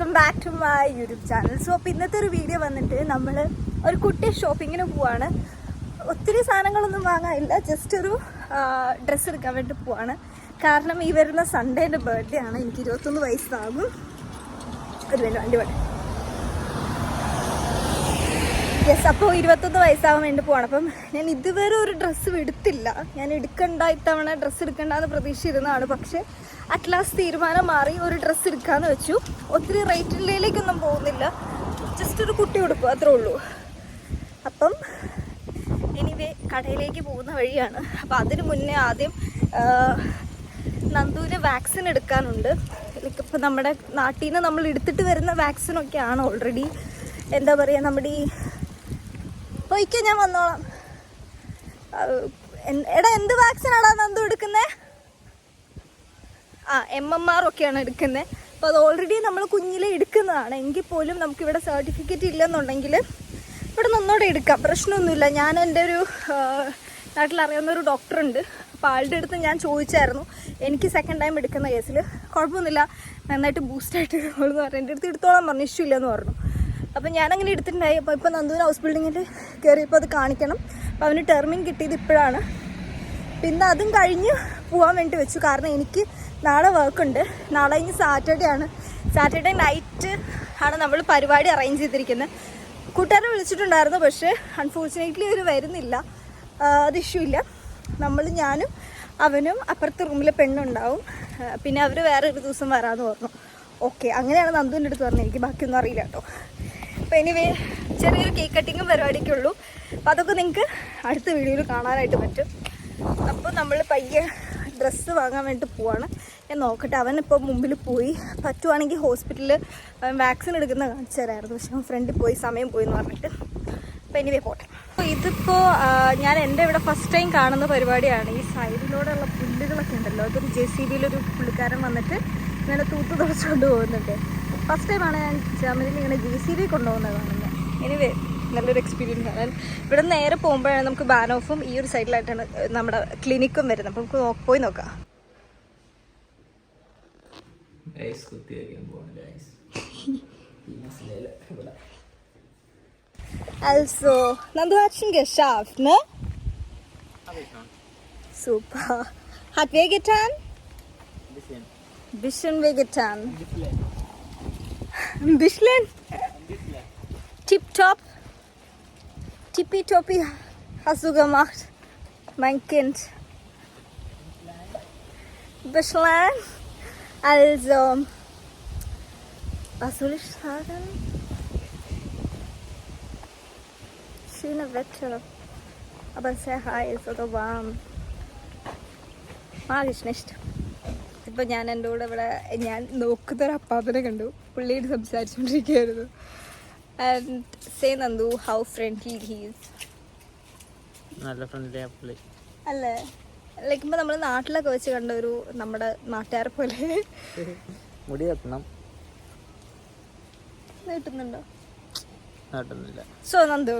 Welcome back to my YouTube channel. So അപ്പോൾ ഇന്നത്തെ ഒരു വീഡിയോ വന്നിട്ട് നമ്മൾ ഒരു കുട്ടി ഷോപ്പിങ്ങിന് പോവാണ്. ഒത്തിരി സാധനങ്ങളൊന്നും വാങ്ങാനില്ല, ജസ്റ്റ് ഒരു ഡ്രസ്സ് എടുക്കാൻ വേണ്ടി പോവാണ്. കാരണം ഈ വരുന്ന സൺഡേ എൻ്റെ ബർത്ത്ഡേ ആണ്. എനിക്ക് 21 വയസ്സാകും. ഒരു വേണ്ട വണ്ടി വേണം. യെസ്, അപ്പോൾ 21 വയസ്സാകാൻ വേണ്ടി പോവാണ്. അപ്പം ഞാൻ ഇതുവരെ ഒരു ഡ്രസ്സ് എടുത്തില്ല. ഞാൻ എടുക്കണ്ട, ഇത്തവണ ഡ്രസ്സ് എടുക്കണ്ടെന്ന് പ്രതീക്ഷിച്ചിരുന്നതാണ്. പക്ഷേ അറ്റ്ലാസ്റ്റ് തീരുമാനം മാറി, ഒരു ഡ്രസ്സ് എടുക്കാമെന്ന് വെച്ചു. ഒത്തിരി റേറ്റിലേക്കൊന്നും പോകുന്നില്ല, ജസ്റ്റ് ഒരു കുട്ടി ഉടുപ്പ് അത്രേ ഉള്ളൂ. അപ്പം എനിവേ കടയിലേക്ക് പോകുന്ന വഴിയാണ്. അപ്പം അതിന് മുന്നേ ആദ്യം നന്ദുവിന് വാക്സിൻ എടുക്കാനുണ്ട്. ലൈക്ക് ഇപ്പം നമ്മുടെ നാട്ടിൽ നിന്ന് നമ്മൾ എടുത്തിട്ട് വരുന്ന വാക്സിനൊക്കെയാണ് ഓൾറെഡി. എന്താ പറയുക, നമ്മുടെ ഈ പോയിക്കോ ഞാൻ വന്നോളാം. എടാ എന്ത് വാക്സിനാടാ നന്ദു എടുക്കുന്നത്? MMR ഒക്കെയാണ് എടുക്കുന്നത്. അപ്പോൾ അത് ഓൾറെഡി നമ്മൾ കുഞ്ഞിലെ എടുക്കുന്നതാണ്. എങ്കിൽ പോലും നമുക്കിവിടെ സർട്ടിഫിക്കറ്റ് ഇല്ലെന്നുണ്ടെങ്കിൽ ഇവിടെ നിന്നോടെ എടുക്കാം, പ്രശ്നമൊന്നുമില്ല. ഞാൻ എൻ്റെ ഒരു നാട്ടിലറിയാവുന്നൊരു ഡോക്ടറുണ്ട്. അപ്പോൾ ആളുടെ അടുത്ത് ഞാൻ ചോദിച്ചായിരുന്നു, എനിക്ക് സെക്കൻഡ് ടൈം എടുക്കുന്ന കേസിൽ കുഴപ്പമൊന്നുമില്ല, നന്നായിട്ട് ബൂസ്റ്റായിട്ട് എടുത്തോളെന്ന് പറഞ്ഞു. എൻ്റെ അടുത്ത് എടുത്തോളാൻ പറഞ്ഞു, ഇഷ്യൂ ഇല്ലെന്ന് പറഞ്ഞു. അപ്പോൾ ഞാനങ്ങനെ എടുത്തിട്ടുണ്ടായി. അപ്പോൾ ഇപ്പോൾ നന്ദുവിന് ഹൗസ് ബിൽഡിങ്ങിൽ കയറിയപ്പോൾ അത് കാണിക്കണം. അപ്പോൾ അവന് ടെർമിൻ കിട്ടിയത് ഇപ്പോഴാണ്. പിന്നെ അതും കഴിഞ്ഞ് പോകാൻ വേണ്ടി വെച്ചു. കാരണം എനിക്ക് നാളെ വർക്കുണ്ട്. നാളെ കഴിഞ്ഞ് സാറ്റർഡേ ആണ്. സാറ്റർഡേ നൈറ്റ് ആണ് നമ്മൾ പരിപാടി അറേഞ്ച് ചെയ്തിരിക്കുന്നത്. കൂട്ടുകാരെ വിളിച്ചിട്ടുണ്ടായിരുന്നു, പക്ഷേ അൺഫോർച്ചുനേറ്റ്ലി അവർ വരുന്നില്ല. അത് ഇഷ്യൂ ഇല്ല. ഞാനും അവനും അപ്പുറത്തെ റൂമിലെ പെണ്ണുണ്ടാവും. പിന്നെ അവർ വേറെ ഒരു ദിവസം വരാമെന്ന് പറഞ്ഞു. ഓക്കെ, അങ്ങനെയാണ് നന്ദുവിൻ്റെ അടുത്ത് പറഞ്ഞത്. എനിക്ക് ബാക്കിയൊന്നും അറിയില്ല കേട്ടോ. അപ്പോൾ എനിവേ ചെറിയൊരു കേക്ക് കട്ടിങ്ങും പരിപാടിയൊക്കെ ഉള്ളൂ. അപ്പോൾ അതൊക്കെ നിങ്ങൾക്ക് അടുത്ത വീഡിയോയിൽ കാണാനായിട്ട് പറ്റും. അപ്പോൾ നമ്മൾ പയ്യെ ഡ്രസ്സ് വാങ്ങാൻ വേണ്ടി പോവാണ്. ഞാൻ നോക്കട്ടെ, അവനിപ്പോൾ മുമ്പിൽ പോയി. പറ്റുവാണെങ്കിൽ ഹോസ്പിറ്റലിൽ വാക്സിൻ എടുക്കുന്ന കാണിച്ചു തരായിരുന്നു. പക്ഷെ അവൻ ഫ്രണ്ടിൽ പോയി, സമയം പോയി എന്ന് പറഞ്ഞിട്ട്. അപ്പോൾ എനിവേ പോട്ടെ. അപ്പോൾ ഇതിപ്പോൾ ഞാൻ എൻ്റെ ഇവിടെ ഫസ്റ്റ് ടൈം കാണുന്ന പരിപാടിയാണ്. ഈ സൈഡിലൂടെയുള്ള പുല്ലുകളൊക്കെ ഉണ്ടല്ലോ, അതൊരു JCBയിലൊരു പുള്ളിക്കാരൻ വന്നിട്ട് ഇങ്ങനെ തൂത്ത് തുടച്ചുകൊണ്ട് പോകുന്നുണ്ട്. ഫസ്റ്റ് ടൈമാണ് ഞാൻ ജർമ്മനിയിൽ ഇങ്ങനെ JCB കൊണ്ടുപോകുന്നത് കാണുന്നത്. എനിവേ നല്ലൊരു എക്സ്പീരിയൻസ് ആണ്. ഇവിടെ നേരെ പോകുമ്പോഴാണ് നമുക്ക് ബാനോഫും ഈ ഒരു സൈഡിലായിട്ടാണ് നമ്മുടെ ക്ലിനിക്കും വരുന്നത്. അപ്പം നമുക്ക് പോയി നോക്കാം. Also, Nandu hat schon geschafft, ne? Super. Hat wehgetan? Bisschen wehgetan. Ein bisschen? Tipptopp. Tippitoppi hast du gemacht, mein Kind. Bisschen. Also, was soll ich sagen? Schöne Wetter, aber sehr heiß oder warm. Mag ich nicht. ഇപ്പോൾ ഞാൻ എൻ്റെ കൂടെ ഇവിടെ ഞാൻ നോക്കുന്നൊരു അപ്പാപ്പനെ കണ്ടു. പുള്ളിയോട് സംസാരിച്ചുകൊണ്ടിരിക്കുകയായിരുന്നു. And say Nandu how friendly he is. നല്ല ഫ്രണ്ട്ലി പുള്ളി അല്ലേ? ലൈക്ക് ഇപ്പോൾ നമ്മൾ നാട്ടിലൊക്കെ വെച്ച് കണ്ട ഒരു നമ്മുടെ നാട്ടുകാരെ പോലെ. മുടി വെട്ടണം. നീട്ടുന്നുണ്ടോ? നാട്ടുന്നില്ല. So Nandu,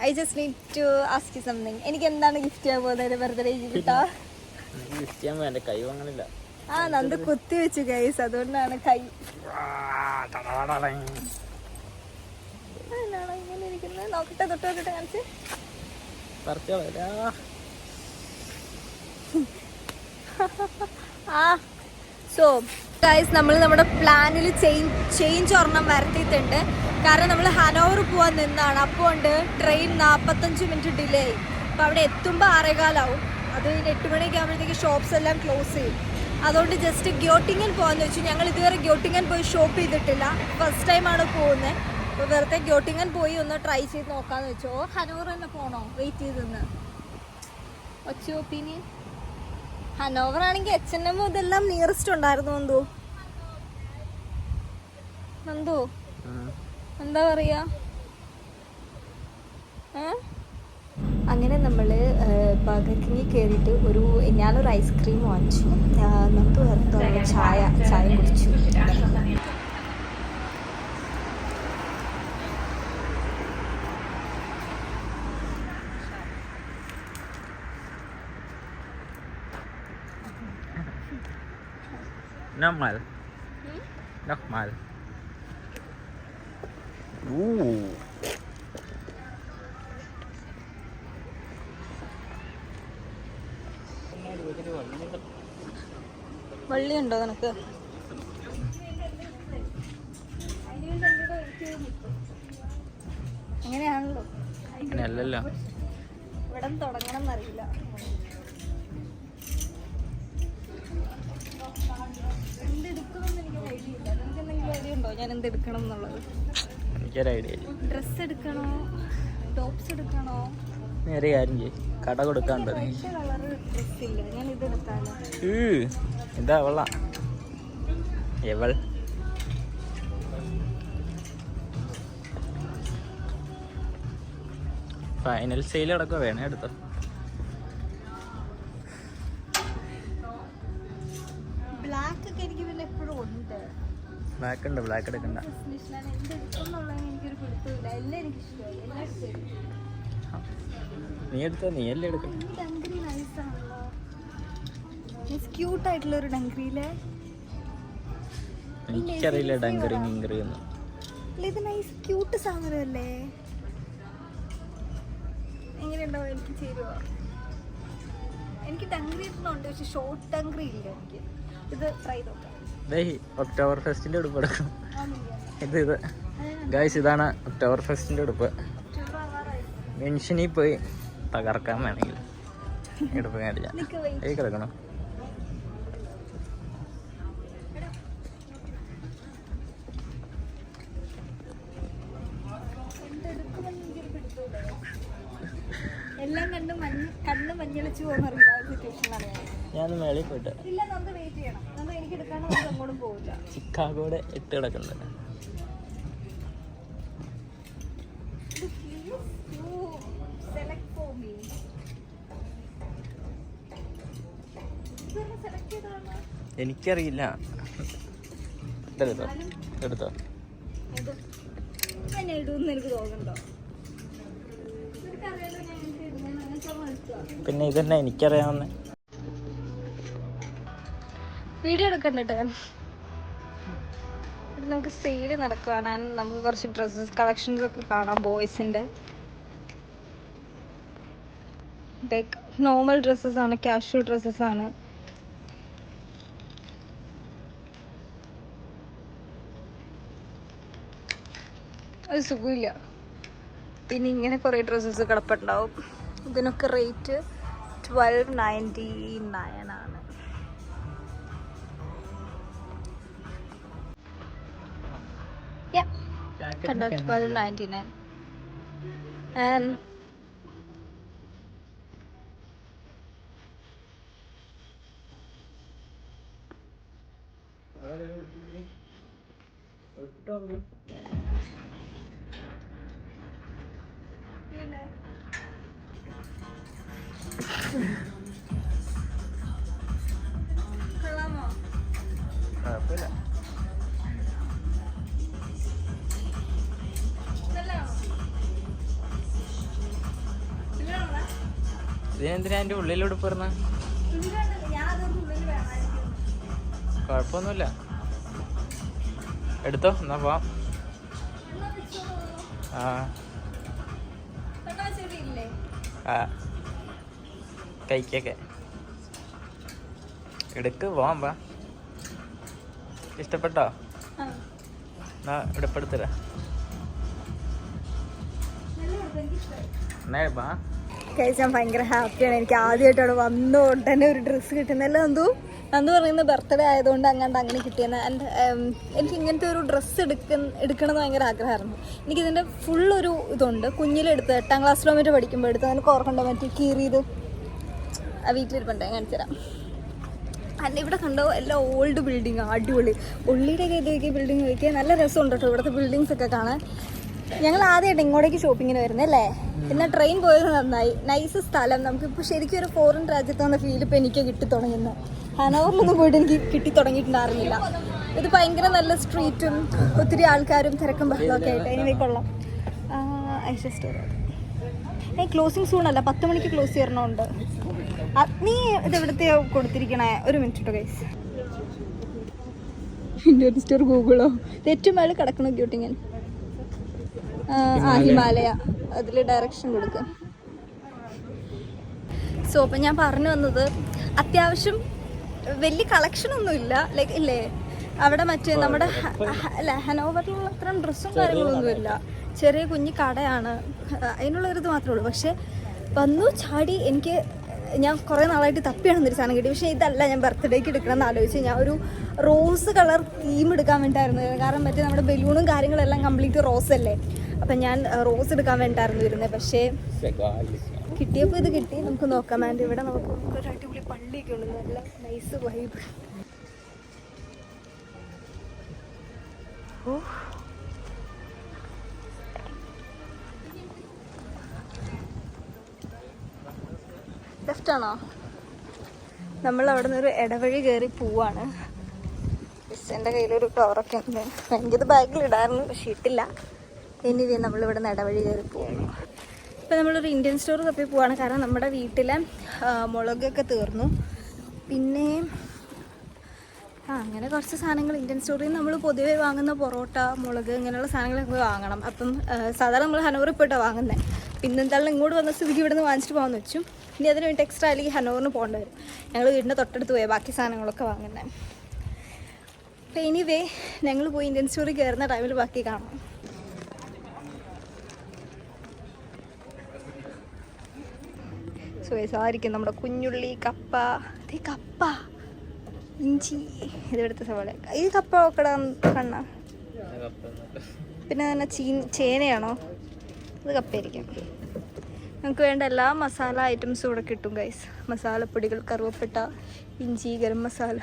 I just need to ask you something. എനിക്ക് എന്താണ് ഗിഫ്റ്റ് ചെയ്യാൻ പോകുന്നത് ബർത്ത്ഡേ കിട്ടാ? ഗിഫ്റ്റ് ചെയ്യാൻ എൻ്റെ കൈ വാങ്ങണില്ല. നന്ദു കുത്തി വെച്ചു ഗൈസ്, അതുകൊണ്ടാണ് കൈ ഇങ്ങനെ ഇരിക്കുന്നത്. നോക്കട്ടെ, തൊട്ട് നോക്കട്ടെ, കാണിച്ച്. സോ ഗൈസ്, നമ്മൾ നമ്മുടെ പ്ലാനിൽ ചേഞ്ച് ഒരെണ്ണം വരുത്തിയിട്ടുണ്ട്. കാരണം നമ്മൾ ഹനോവർ പോകാൻ നിന്നാണ്. അപ്പോൾ ഉണ്ട് ട്രെയിൻ 45 മിനിറ്റ് ഡിലേ ആയി. അപ്പോൾ അവിടെ എത്തുമ്പോൾ 6:15 അത് കഴിഞ്ഞ് 8 മണിയൊക്കെ ആകുമ്പോഴത്തേക്ക് ഷോപ്സ് എല്ലാം ക്ലോസ് ചെയ്യും. അതുകൊണ്ട് ജസ്റ്റ് ഗ്യോട്ടിങ്ങൻ പോകാമെന്ന് വെച്ചു. ഞങ്ങൾ ഇതുവരെ ഗ്യോട്ടിങ്ങൻ പോയി ഷോപ്പ് ചെയ്തിട്ടില്ല, ഫസ്റ്റ് ടൈമാണ് പോകുന്നത്. അപ്പോൾ വെറുതെ ഗ്യോട്ടിങ്ങൻ പോയി ഒന്ന് ട്രൈ ചെയ്ത് നോക്കാമെന്ന് വെച്ചോ. ഹനോവർ തന്നെ പോകണോ? വെയിറ്റ് ചെയ്ത് നിന്ന് ഒച്ച ഒപ്പീനിയൻ. ഹനോവർ ആണെങ്കിൽ H&M ഇതെല്ലാം നിയറസ്റ്റ് ഉണ്ടായിരുന്നു. നന്ദു എന്താ പറയാ? അങ്ങനെ നമ്മൾ ബർഗർ കിങ്ങിൽ കയറിയിട്ട് ഞാനൊരു ഐസ്ക്രീം വാങ്ങിച്ചു. നന്ദു ചായ കുടിച്ചു. Nochmal. Nochmal. വള്ളിയുണ്ടോ നിനക്ക്? അങ്ങനെയാണല്ലോ. അങ്ങനെയല്ലല്ലോ. ഇവിടെ തുടങ്ങണം എന്നറിയില്ല. എന്തെടുക്കണമെന്ന് എനിക്ക് ഐഡിയ ഇല്ല. നിങ്ങൾക്ക് എന്തെങ്കിലും ഐഡിയ ഉണ്ടോ ഞാൻ എന്തെടുക്കണം എന്നുള്ളത്? എനിക്കൊരു ഐഡിയ ഇല്ല. ഡ്രസ്സ് എടുക്കണോ, ടോപ്സ് എടുക്കണോ? നേരെ കാര്യം ചെയ്യും, കട കൊടുക്കാണ്ട്. കളറ് ഡ്രസ് ഇല്ല, ഞാൻ ഇത് എടുത്താലോ? എന്താ അവള എവൾ? ഫൈനൽ സെയിൽ അടക്കം വേണേ എടുത്തോ. ബ്ലാക്ക് ഒക്കെ എനിക്ക് പിന്നെ എപ്പോഴും ഉണ്ട്. ബ്ലാക്ക് ഉണ്ട്, ബ്ലാക്ക് എടുക്കണ്ട. എനിക്കൊരു പിടുത്തമില്ല. എല്ലാം എനിക്ക് ഇഷ്ടമായി, എല്ലാം ഇഷ്ടമായി. നീ എടുത്തോ, നീ അല്ലേ എടുക്കണം. ഡങ്കറി നൈസ് ആണല്ലോ, ക്യൂട്ട് ആയിട്ടുള്ള ഒരു ഡങ്കരിയിലെ. എനിക്കറിയില്ല ഡങ്കറി മിങ്കറി ഒന്നും. ഇത് നൈസ് ക്യൂട്ട് സാധനമല്ലേ? എങ്ങനെയുണ്ടാവും? എനിക്ക് ചേരുവോ? എനിക്ക് ഡങ്കറി ഇടുന്നുണ്ട്, പക്ഷെ ഷോർട്ട് ഡങ്കറി ഇല്ല എനിക്ക്. ഇത് ട്രൈ നോക്കാം. ഒക്ടോബർ ഫെസ്റ്റിന്റെ ഉടുപ്പ് എടുക്കും. ഇത് ഗൈസ്, ഇതാണ് ഒക്ടോബർ ഫെസ്റ്റിന്റെ ഉടുപ്പ്. മെൻഷനിൽ പോയി തകർക്കാൻ വേണമെങ്കിൽ എടുപ്പ് കാണില്ല. കിടക്കണം. എല്ലാം കണ്ണ് മഞ്ഞളിച്ചു പോകുന്ന സിറ്റുവേഷനാണ്. ഞാൻ മേളിൽ പോയിട്ട് ഇല്ല, നമുക്ക് വെയിറ്റ് ചെയ്യണം. നമുക്ക് എനിക്ക് എടുക്കാണ്ട് നമുക്ക് അങ്ങോട്ടും പോകില്ല. ചിക്കാഗോയുടെ 8 കിടക്കുന്നുണ്ട്. എനിക്കറിയില്ല. എടുത്തോ എടുത്തോ. എനിക്ക് തോന്നുന്നുണ്ടോ? പിന്നെ ഇതന്നെ എനിക്കറിയാവുന്ന. വീഡിയോ എടുക്കണ്ടേ? നമുക്ക് സെയില് നടക്കുവാണ്. നമുക്ക് കുറച്ച് ഡ്രസ്സസ് കളക്ഷൻസ് ഒക്കെ കാണാം. ബോയ്സിന്റെ ലൈക്ക് നോർമൽ ഡ്രസ്സസ് ആണ്, കാഷ്വൽ ഡ്രസ്സസ് ആണ്. ഒരു സുഖമില്ല. പിന്നെ ഇങ്ങനെ കുറേ ഡ്രസ്സസ് കിടപ്പുണ്ടാവും. ഇതിനൊക്കെ റേറ്റ് 1299 ആണ്. കണ്ടോ, 1299. And കുഴപ്പമില്ല. ഇതിനെന്തിനാ എൻ്റെ ഉള്ളിലൂടെ പറഞ്ഞ? കുഴപ്പമൊന്നുമില്ല, എടുത്തോ. എന്നാ പോവാം. ആ കൈക്കൊക്കെ എടുക്ക്, പോവാം. വാ, ഇഷ്ടപ്പെട്ടോ? എന്നാ ഇടപ്പെടുത്തരാ. എന്നാ വാ. ഞാൻ ഭയങ്കര ഹാപ്പിയാണ്. എനിക്ക് ആദ്യമായിട്ടാണ് വന്ന ഉടനെ ഒരു ഡ്രസ്സ് കിട്ടുന്നതല്ല. നന്ദു പറയുന്നത് ബർത്ത്ഡേ ആയതുകൊണ്ട് അങ്ങനെ കിട്ടിയെന്ന്. ആൻഡ് എനിക്ക് ഇങ്ങനത്തെ ഒരു ഡ്രസ്സ് എടുക്കണമെന്ന് ഭയങ്കര ആഗ്രഹമായിരുന്നു. എനിക്കിതിൻ്റെ ഫുള്ളൊരു ഇതുണ്ട്. കുഞ്ഞിലെടുത്ത് 8ാം ക്ലാസ്സിലോ മറ്റോ പഠിക്കുമ്പോൾ എടുത്ത്. എനിക്ക് ഓർക്കണ്ടോ മറ്റേ കീറിയത് ആ വീട്ടിലിരിപ്പുണ്ടേ, കാണിച്ചു തരാം. അല്ല, ഇവിടെ കണ്ടോ എല്ലാം ഓൾഡ് ബിൽഡിങ്, അടിപൊളി. ഉള്ളിയുടെയൊക്കെ ഇതൊക്കെ ബിൽഡിങ് വയ്ക്കുക. നല്ല രസമുണ്ട് കേട്ടോ ഇവിടുത്തെ ബിൽഡിങ്സ് ഒക്കെ കാണാൻ. ഞങ്ങൾ ആദ്യമായിട്ട് ഇങ്ങോട്ടേക്ക് ഷോപ്പിങ്ങിന് വരുന്നല്ലേ. പിന്നെ ട്രെയിൻ പോയത് നന്നായി. നൈസ് സ്ഥലം. നമുക്കിപ്പോൾ ശരിക്കും ഒരു ഫോറിൻ രാജ്യത്താണെന്ന ഫീൽ ഇപ്പോൾ എനിക്ക് കിട്ടി തുടങ്ങുന്നത്. ഹനോവറിലൊന്നും പോയിട്ട് എനിക്ക് കിട്ടി തുടങ്ങിയിട്ടുണ്ടായിരുന്നില്ല. ഇത് ഭയങ്കര നല്ല സ്ട്രീറ്റും ഒത്തിരി ആൾക്കാരും തിരക്കും ബഹളമൊക്കെ ആയിട്ട്. എനിക്ക് കൊള്ളാം. ഐഷ സ്റ്റോർ ക്ലോസിങ് സൂണല്ല, 10 മണിക്ക് ക്ലോസ് ചെയ്യണമുണ്ട്. നീ ഇത് എവിടുത്തെ കൊടുത്തിരിക്കണേ? ഒരു മിനിറ്റ് കേട്ടോ ഗൈസ്. Indian store ഗൂഗിളോ? ഏറ്റവും മേളിൽ കിടക്കണ ക്യൂട്ടിങ്ങൻ. ഹിമാലയ അതിൽ ഡയറക്ഷൻ കൊടുക്കുക. സോ അപ്പം ഞാൻ പറഞ്ഞു വന്നത്, അത്യാവശ്യം വലിയ കളക്ഷൻ ഒന്നും ഇല്ല, ലൈക്ക് ഇല്ലേ അവിടെ മറ്റേ നമ്മുടെ അല്ല ഹനോവറിലുള്ള അത്രയും ഡ്രസ്സും കാര്യങ്ങളൊന്നും ഇല്ല, ചെറിയ കുഞ്ഞു കടയാണ്, അതിനുള്ളൊരിത് മാത്രമേ ഉള്ളൂ. പക്ഷെ വന്നു ചാടി ഞാൻ കുറേ നാളായിട്ട് തപ്പിയാണെന്നൊരു സാധനം കിട്ടി. പക്ഷേ ഇതല്ല ഞാൻ ബർത്ത്ഡേക്ക് എടുക്കണമെന്ന് ആലോചിച്ച് ഞാൻ ഒരു റോസ് കളർ തീം എടുക്കാൻ വേണ്ടിയിട്ടായിരുന്നു. കാരണം മറ്റേ നമ്മുടെ ബലൂണും കാര്യങ്ങളെല്ലാം കംപ്ലീറ്റ് റോസ് അല്ലേ, അപ്പം ഞാൻ റോസ് എടുക്കാൻ വേണ്ടിയിട്ടായിരുന്നു വരുന്നത്. പക്ഷേ കിട്ടിയപ്പോൾ ഇത് കിട്ടി. നമുക്ക് നോക്കാം. ആൻഡ് ഇവിടെ നമുക്ക് ഒരു അടിപൊളി പള്ളിയൊക്കെ ഉണ്ട്, നല്ല നൈസ് വൈബ്. ഓ ലെഫ്റ്റാണോ? നമ്മൾ അവിടെ നിന്നൊരു ഇടവഴി കയറി പോവാണ്. എൻ്റെ കയ്യിലൊരു കവറൊക്കെ ഉണ്ട്, എനിക്കിത് ബാഗിലിടായിരുന്നു പക്ഷേ ഇട്ടില്ല. ഇനി നമ്മളിവിടെ നിന്ന് ഇടവഴി കയറി പോവാണ്. ഇപ്പം നമ്മളൊരു ഇന്ത്യൻ സ്റ്റോർ തപ്പി പോവാണ്, കാരണം നമ്മുടെ വീട്ടിലെ മുളകൊക്കെ തീർന്നു. പിന്നെ അങ്ങനെ കുറച്ച് സാധനങ്ങൾ ഇന്ത്യൻ സ്റ്റോറിൽ നിന്ന് നമ്മൾ പൊതുവേ വാങ്ങുന്ന പൊറോട്ട, മുളക് ഇങ്ങനെയുള്ള സാധനങ്ങളൊക്കെ വാങ്ങണം. അപ്പം സാധാരണ നമ്മൾ ഹനോവറിൽ പോയിട്ടാണ് വാങ്ങുന്നത്. പിന്നെ എന്തായാലും ഇങ്ങോട്ട് വന്ന സ്ഥിതിക്ക് ഇവിടെ നിന്ന് വാങ്ങിച്ചിട്ട് പോകാമെന്ന് വെച്ചു. ഇനി അതിന് വേണ്ടി എക്സ്ട്രാ അല്ലെങ്കിൽ ഹനോവറിന് പോകേണ്ടി വരും. ഞങ്ങൾ വീടിൻ്റെ തൊട്ടടുത്ത് പോയാൽ ബാക്കി സാധനങ്ങളൊക്കെ വാങ്ങുന്നത്. അപ്പോൾ എനിവേ ഞങ്ങൾ പോയി ഇന്ത്യൻ സ്റ്റോറിൽ കയറുന്ന ടൈമിൽ ബാക്കി കാണാം. സാരിക്കും നമ്മുടെ കുഞ്ഞുള്ളി, കപ്പ, കപ്പ, ഇഞ്ചി, ഇതെടുത്ത സവാള. ഈ കപ്പ നോക്കടാ കണ്ണ. പിന്നെ തന്നെ ചേനയാണോ? അത് കപ്പയായിരിക്കും. നമുക്ക് വേണ്ട എല്ലാ മസാല ഐറ്റംസും ഇവിടെ കിട്ടും ഗൈസ്. മസാലപ്പൊടികൾ, കറുവപ്പട്ട, ഇഞ്ചി, ഗരം മസാല.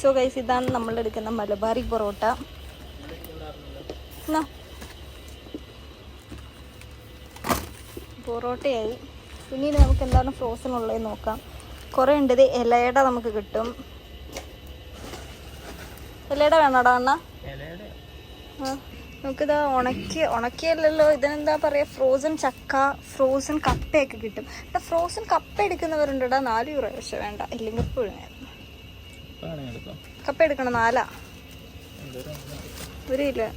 സോ ഗൈസ് ഇതാണ് നമ്മളെടുക്കുന്ന മലബാറി പൊറോട്ട. പൊറോട്ടയായി. പിന്നീട് നമുക്ക് എന്താണ് ഫ്രോസൺ ഉള്ളത് നോക്കാം. കുറേ ഉണ്ട്. ഇത് ഇലയുടെ നമുക്ക് കിട്ടും. ഇലയുടെ വേണോടാ അണ്ണ? നമുക്കിത് ഉണക്കിയല്ലല്ലോ, ഇതിനെന്താ പറയുക, ഫ്രോസൺ ചക്ക, ഫ്രോസൺ കപ്പയൊക്കെ കിട്ടും. ഫ്രോസൺ കപ്പ എടുക്കുന്നവരുണ്ടാ 4 €. പക്ഷെ വേണ്ട, ഇല്ലെങ്കിൽ പുഴുങ്ങായിരുന്നു. കപ്പ എടുക്കണം 4. 1 കിലോ.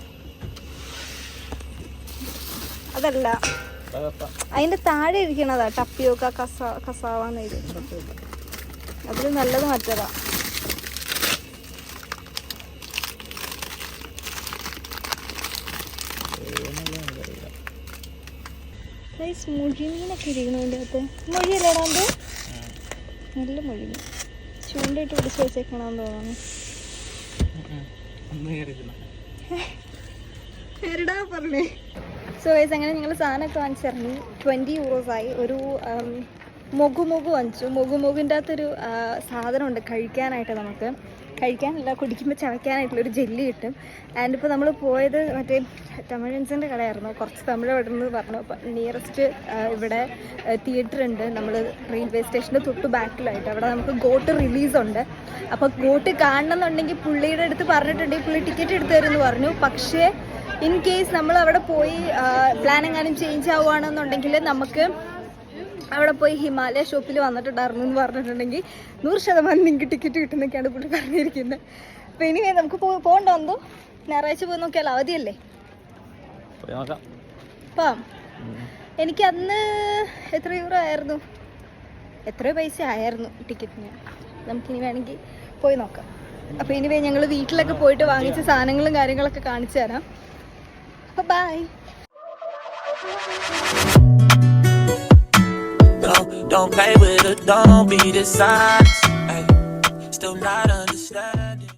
അതല്ല, അതിൻ്റെ താഴെ ഇരിക്കണതാ ടപ്പിയൊക്കെ കസാവാന്ന് എഴുതി. അതിൽ നല്ലത് മറ്റേതാ. മുഴിമീനൊക്കെ ഇരിക്കണം അതിൻ്റെ അകത്ത്. മൊഴിയല്ലേടാ അത്? നല്ല മൊഴിമീൻ ചൂണ്ടയിട്ട് പിടിച്ച് വെച്ചേക്കണമെന്ന് തോന്നുന്നു. പറഞ്ഞേ. സോ ഗൈസ് അങ്ങനെ ഞങ്ങൾ സാധനമൊക്കെ വാങ്ങിച്ചിറങ്ങി. 20 € ആയി. ഒരു മൊഗു വാങ്ങിച്ചു. മൊഗിൻ്റെ അകത്തൊരു സാധനമുണ്ട് കഴിക്കാനായിട്ട്. നമുക്ക് കഴിക്കാനല്ല, കുടിക്കുമ്പോൾ ചവയ്ക്കാനായിട്ടുള്ളൊരു ജെല്ലി കിട്ടും. ആൻഡ് ഇപ്പോൾ നമ്മൾ പോയത് മറ്റേ തമിഴൻസിൻ്റെ കടയായിരുന്നു. കുറച്ച് തമിഴ് വിടുന്നത് പറഞ്ഞു. അപ്പോൾ നിയറസ്റ്റ് ഇവിടെ തിയേറ്റർ ഉണ്ട്, നമ്മൾ റെയിൽവേ സ്റ്റേഷൻ്റെ തൊട്ട് ബാക്കിലായിട്ട്. അവിടെ നമുക്ക് ഗോട്ട് റിലീസുണ്ട്. അപ്പോൾ ഗോട്ട് കാണണമെന്നുണ്ടെങ്കിൽ പുള്ളിയുടെ അടുത്ത് പറഞ്ഞിട്ടുണ്ടെങ്കിൽ പുള്ളി ടിക്കറ്റ് എടുത്ത് തരുമെന്ന് പറഞ്ഞു. പക്ഷേ ഇൻ കേസ് നമ്മൾ അവിടെ പോയി പ്ലാൻ എങ്ങാനും ചേഞ്ച് ആവുകയാണെന്നുണ്ടെങ്കിൽ നമുക്ക് അവിടെ പോയി ഹിമാലയ ഷോപ്പിൽ വന്നിട്ടുണ്ടായിരുന്നു എന്ന് പറഞ്ഞിട്ടുണ്ടെങ്കിൽ 100% നിങ്ങൾക്ക് ടിക്കറ്റ് കിട്ടുന്നൊക്കെയാണ് പുള്ളി പറഞ്ഞിരിക്കുന്നത്. അപ്പോൾ ഇനി നമുക്ക് പോകണ്ട വന്നു. ഞായറാഴ്ച പോയി നോക്കിയാൽ അവധിയല്ലേ? അപ്പം എനിക്ക് അന്ന് എത്ര € ആയിരുന്നു, എത്രയോ പൈസ ആയിരുന്നു ടിക്കറ്റിന്. നമുക്കിനി വേണമെങ്കിൽ പോയി നോക്കാം. അപ്പോൾ ഇനി ഞങ്ങൾ വീട്ടിലൊക്കെ പോയിട്ട് വാങ്ങിച്ച സാധനങ്ങളും കാര്യങ്ങളൊക്കെ കാണിച്ചു തരാം. അപ്പോൾ by. Don't play with it, don't be dishonest.